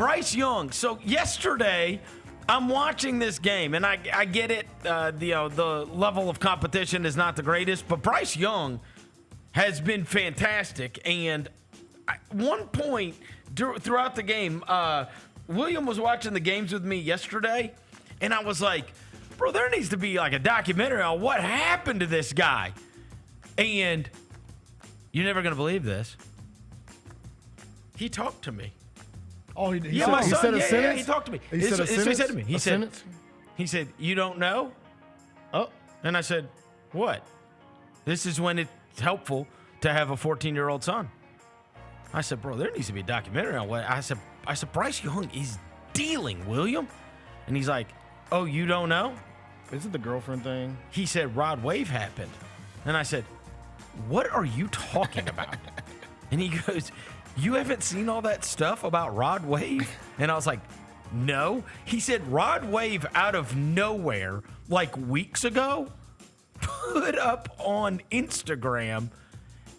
Bryce Young. So yesterday, I'm watching this game, and I get it. The level of competition is not the greatest, but Bryce Young has been fantastic. And at one point throughout the game, William was watching the games with me yesterday, and I was like, bro, there needs to be like a documentary on what happened to this guy. And you're never going to believe this. He talked to me. Oh, he said a sentence? Yeah, he talked to me. He said a sentence? He said to me. He said, you don't know? Oh. And I said, what? This is when it's helpful to have a 14-year-old son. I said, bro, there needs to be a documentary on what I said, Bryce Young is dealing, William. And he's like, oh, you don't know? Is it the girlfriend thing? He said, Rod Wave happened. And I said, what are you talking about? And he goes, you haven't seen all that stuff about Rod Wave? And I was like, no. He said Rod Wave out of nowhere, like weeks ago, put up on Instagram,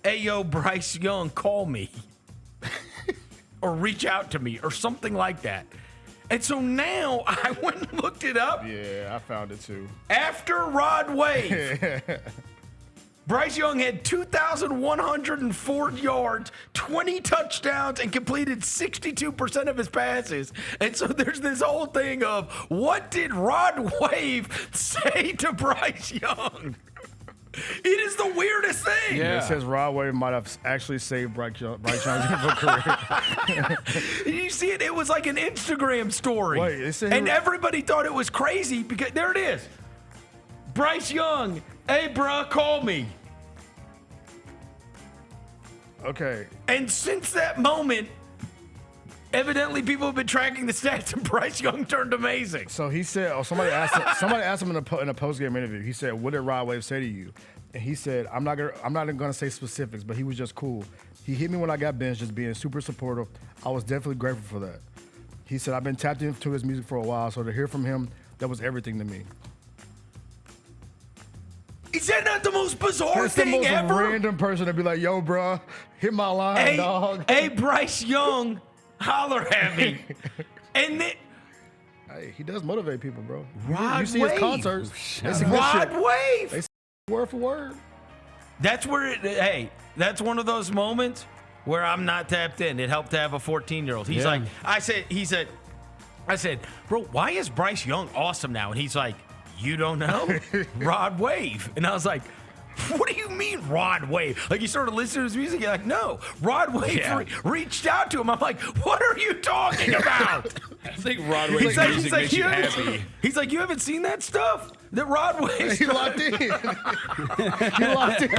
hey, yo, Bryce Young, call me. Or reach out to me or something like that. And so now I went and looked it up. Yeah, I found it too. After Rod Wave, Bryce Young had 2,104 yards, 20 touchdowns, and completed 62% of his passes. And so there's this whole thing of what did Rod Wave say to Bryce Young? It is the weirdest thing. Yeah, it says Rod Wave might have actually saved Bryce Young's career. You see it? It was like an Instagram story. Wait, it said and everybody thought it was crazy because there it is. Bryce Young, hey, bruh, call me. Okay. And since that moment, evidently people have been tracking the stats, and Bryce Young turned amazing. So he said, somebody asked him in a post-game interview. He said, what did Rod Wave say to you? And he said, I'm not gonna say specifics, but he was just cool. He hit me when I got benched, just being super supportive. I was definitely grateful for that. He said, I've been tapped into his music for a while, so to hear from him, that was everything to me. Is that not the most bizarre That's thing the most ever? random person to be like, yo, bro, hit my line, dog. Hey, Bryce Young, holler at me. And then, hey, he does motivate people, bro. Rod you see Wave. his concerts. Rod Wave. They say word for word. That's where that's one of those moments where I'm not tapped in. It helped to have a 14-year-old. He's like, I said, bro, why is Bryce Young awesome now? And he's like, you don't know? Rod Wave. And I was like, what do you mean Rod Wave? Like, you started listening to his music, you're like, no. Rod Wave reached out to him. I'm like, what are you talking about? I think Rod Wave's music makes you happy. He's like, you haven't seen that stuff? That Rod Wave. He locked in. He locked in.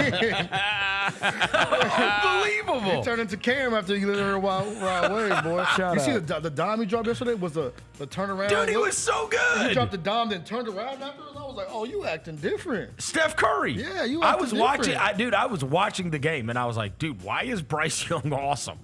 Unbelievable. He turned into Cam after he heard Rod Wave, boy. Shout you out. see the dime he dropped yesterday was the turnaround. Dude, he was so good. He dropped the dime, then turned around afterwards. I was like, oh, you acting different. Steph Curry. Yeah, you I acting was different. watching, I was watching the game, and I was like, dude, why is Bryce Young awesome?